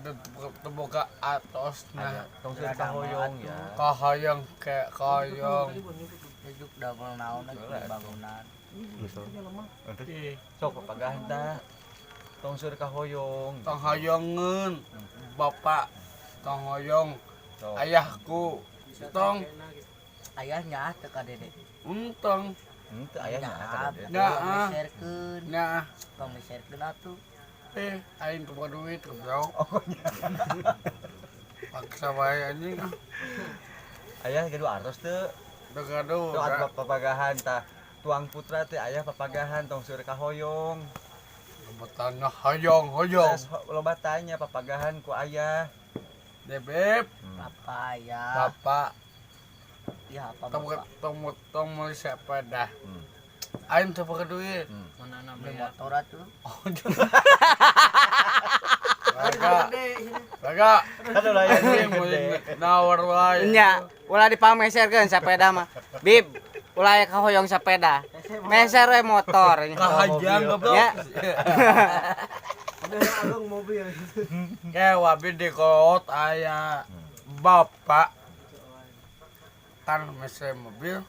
teboga atos nah tong seur kahoyong ya. kahoyong kayak koyong Hidup double naon lagi bangunan. Sok papagahan ta. Tong seur kahoyong. tong hoyongeun bapak tong hoyong Sok. ayahku tong Ayahnya teu ka Dede. untong Henteu ayahnya ada. Nah, Meserkeun. nah Tong meserkeun atuh. aing tuh duit kebrau Oh, paksa bae anjing ayah kedua artos teu. gaduh Tuh atuh papagahan ta. Tuang putra teh ayah papagahan tong seur kahoyong. betana hoyong Terus loba tanya papagahan ku ayah. debeb Papa ya. bapak Ya apa tong bapak? tong meuli sepeda Hmm. aing teu pakai duit Mana beli motor atuh. Baga Aduh lah ya. anjing meuli nawar wae Nya, ulah dipameserkeun sepeda mah. Bib, ulah aya kahoyong sepeda. Meser we motor. kahajang goblok Ya. kayak wabi di kot aya bapak kan mesin mobil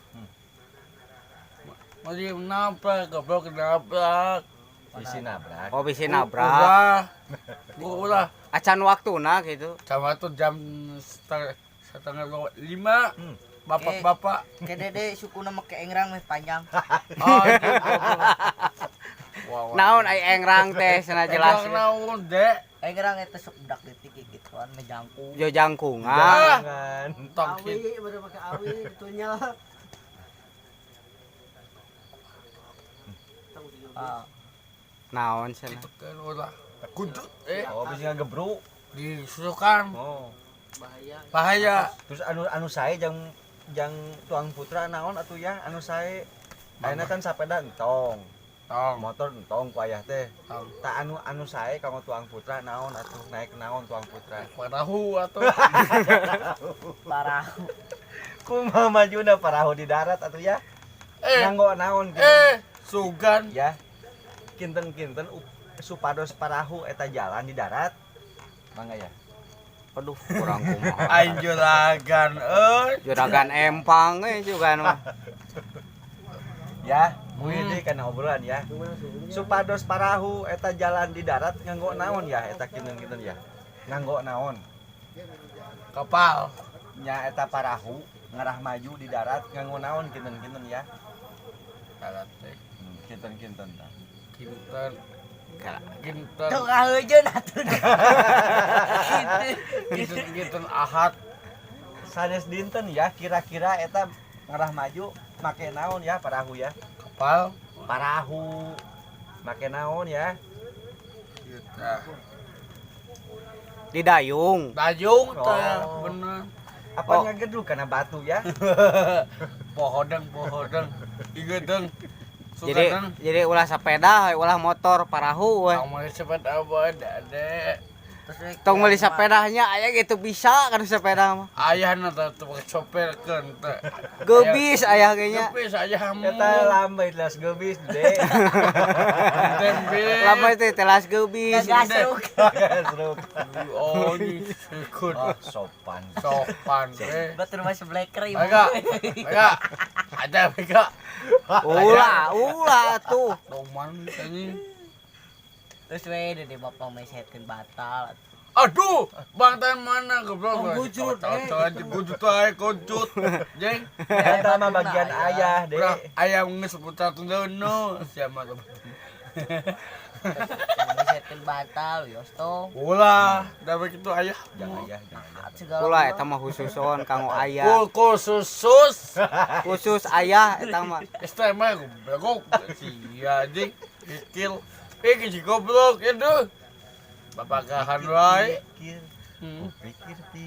mau nabrak goblok nabrak Isi nabrak. Oh bisi nabrak. ulah Acan waktuna gitu. sama tuh jam setengah 5 Hmm. bapak-bapak Ke Dede sukuna make engrang meh panjang. oh wow Naon ai engrang teh cenah jelas. naon dek Engrang eta sok budak detik gituan meh jangkung. Jo jangkungan. Jangan. tongkin baru pakai awi itunya. Naon cenah. itu kan ulah kudut Oh, bisa ngegebruk. disusukan Oh. bahaya Terus anu sae jang tuang putra naon atuh ya anu sae. Ayeuna kan sapeda entong, tong motor entong ku ayah teh. tong Tak anu sae kanggo tuang putra naon atuh naik naon tuang putra. padahu atau Parah. Kumaha majuna parahu di darat atuh ya. Nganggo naon gitu. sugan Ya. Kinten-kinten supados parahu eta jalan di darat. Mangga ya. Aduh, kurang kumaha. aing juragan Juragan empang juga mah. Ya, muih deui kana obrolan ya. Supados parahu eta jalan di darat nganggo naon ya eta kinten-kinten ya. Nganggo naon? kapal Nya eta parahu ngarah maju di darat nganggo naon kinten-kinten ya. kalate Kinten-kinten tah. kinten kinten Tuh kaheujeun atuh. kinten kinten ahad Sanes dinten ya kira-kira eta ngarah maju make naon ya parahu ya. kapal Parahu make naon ya. kita Di dayung. dayung teh Oh. bener Apa ngagedug kana batu ya? pohodeng igedeng Jadi sugadeng ulah sepeda, ulah motor, parahu we. tong meuli sepeda apa dek Tong meuli sepedanya aya gitu bisa kan sepeda mah. ayahna teh teu coperkeun teh Gebis aya ge nya. geus ayah mah Eta lambai telas gebis deh. tembe Lama itu telas gebis. Gasruk. Gasruk. oh ini ikut Oh, sopan. sopan Batur mah seblek krim. Mega, ada Mega. Ulah tuh. Roman ini. Terus we Dede bapak mesetkeun batal. Aduh, bang tan mana goblok. Gujut, gujut ae kuncut. Jeng. Eta mah bagian ayah deh. Ulah aya geus putar tundeunno siapa tuh. Mesetkeun batal Yosto. Ulah, da begitu ayah. Jangan ayah, jangan ayah. Segala Ulah eta mah khususon kanggo aya. Khusus. Khusus ayah eta mah. Istema goblok sia jeng. Kikil. Si goblok itu. Bapagahan wae. Pikir, pikir ti.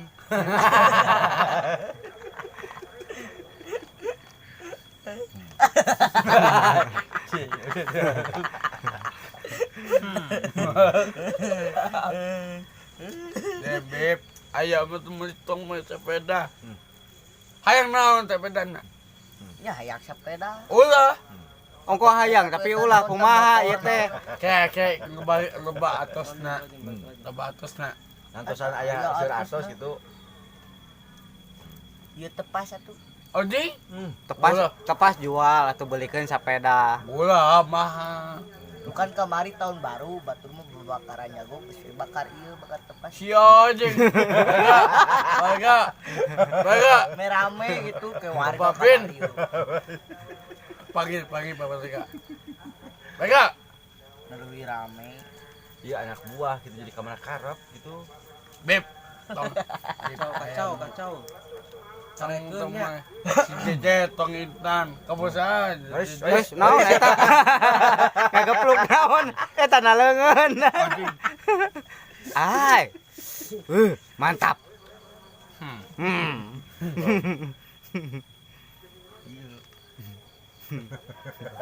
Beb, aya mah teu meuli tong mah sepeda. Hayang naon sepedana? Ya hayak sepeda. Ulah. Ongko hayang tapi ulah kumaha ieu teh. Kayak ngebalik leba atosna. Leba atosna. Ngantosan aya seur atos gitu. Ieu tepas atuh. Odi Tepas Bola. tepas jual atau belikan sepeda. bola mahal. Bukan kemari tahun baru batur mah bakaran jago geus bakar ieu bakar tepas. Sia anjing. Baga. Merame gitu ke warga Bapak Pin. bakar ieu. Pagi Bapak Baga. Baga. Leuwih rame. Iya anak buah gitu jadi kamar karep gitu. Beb. Tong. Kacau. Tong si Jeje tong Intan. Kamu saja. Terus naon eta? Ngagepluk naon? Eta naleungeun. Ai. Mantap. Hmm.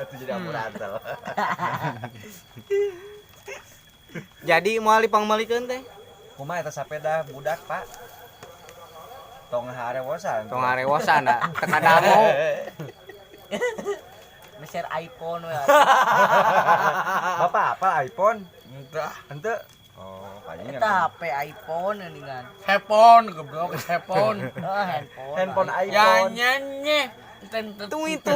Itu jadi amburadal. Jadi moal dipangmalikeun teh. Kumaha eta sapeda budak, Pak? Tong harewosan. Tong arewosan da teka dango. Meser iPhone we. Bapak apa iPhone? Entah. Henteu. Oh, paling Eta HP iPhone geuningan. Handphone goblok handphone. Handphone. handphone Ya iPhone. nyanyi. Tuit.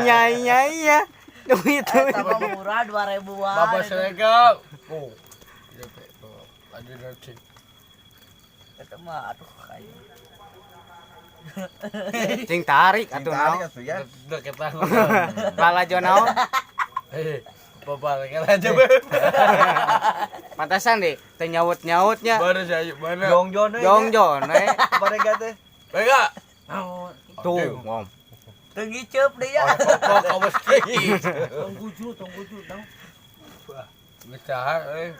Nyai ya. Tuit. Eta mah murah 2000-an. Bapak Serega. Oh. Ada nanti. Eta mah aduh kayaknya. Cing tarik atuh Tarik naon. atuh ya. Udah kita. Lalajo naon? Bapak aja beb. Pantasan deh, teu nyaut-nyautnya. Baru saya mana? Jongjon we. Jongjon we. Barega teh. Baga. Tuh, ngom. Teu ngiceup deui ya. Kok kawas kiki. Tong guju tong. Ngecahat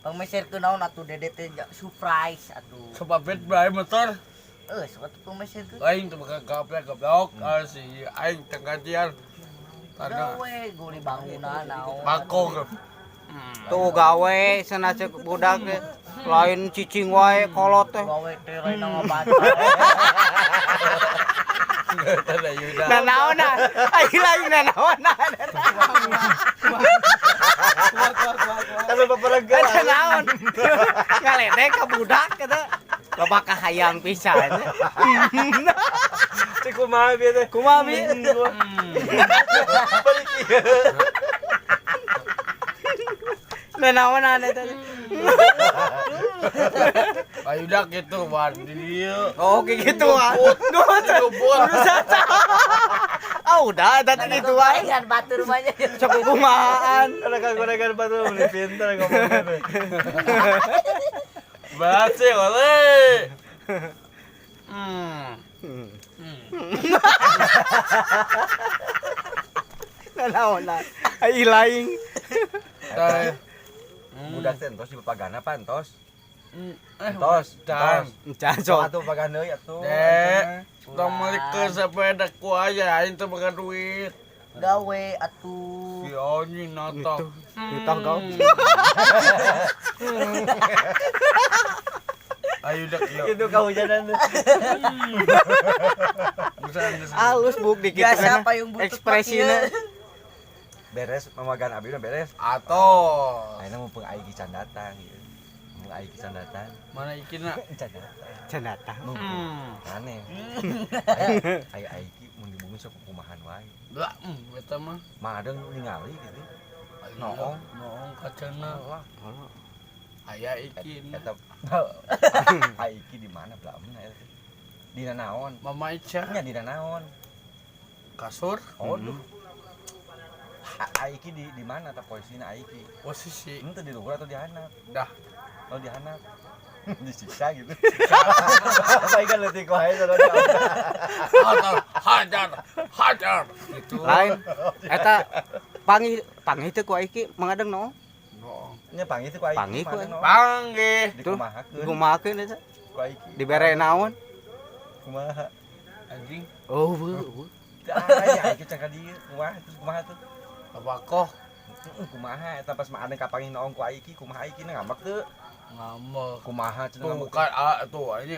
Pangmeserkeun naon atuh Dede teh surprise atuh. sebab bet bae motor. Sok atuh pangmeserkeun. Aing teu bakal goblok si aing teu kajian. Tanda Gawe guli bangunan naon. bakong. Tuh gawe cenah ceuk budak teh. Lain cicing wae kolot teh. Gawe teh lain ngabaca. Tanda Yuda. Nah naonna? Ai lain nah naonna? Tapi paparegan. Eta naon? Ngaledek ka budak eta. Loba kahayang pisan. Cik kumaha bieu teh? Kumaha bi? Nah naonan eta? Ayuda gitu wan di dieu. Oh kayak gitu ah. Luput. Ah udah ada gitu wae. Kan batur banyak. Sok kumahaan. Ada gorengan batu beli pinter ngomongnya. Bace oleh. Nah naonan? Ai laing. Tah. Budak teh entos di papagana pantos. Tos, Dan. Encan Sok sok. atuh pagana deui atuh. Dek, tong meuli ke sepeda ku aya aing teu boga duit. Gawe atuh. Si anjing notok. Ditong kau. Ayo dak yo. Itu kahujanan. Halus buk dikit Biasa kan. payung butut Ekspresina. Beres mamagan abdi mah beres. Atos. Ayeuna mumpung aing kican datang gitu. Mumpung aing kican datang. Mana ikina? Kican datang. Cenata. Mumpung aneh. Ayo aing ki mun dibungkus sok kumahan wae. Lah, eta mah. Madeng ningali gitu. Noong, noong kacana. Aya ikin. Eta aing ki di mana belamna eta? Dina naon? Mama Ica Nya dina naon? kasur Oh, Aiki di mana ta posisinya Aiki? posisi. Itu di luhur atau di handap? Dah. Oh di handap. Disiksa gitu. Baik kan letih kau aja kalau Hajar. Gitu. Lain. Eta pangi teh ku iki mangadeng no. Noong. nya panggil itu ku Aiki. Panggih ku, Panggih. Dikumahakeun Kumahakeun eta? ku Aiki. Dibere naon? Kumaha? Anjing. Oh, beuh. Aya Aiki cangka dieu. Kumaha tuh? Abakoh Kumaha eta pas mah ade kapangih naon ku Aiki, kumaha Aiki na ngambek teu? ngambek. Kumaha cenah Tuh ngambek. bukan tuh ini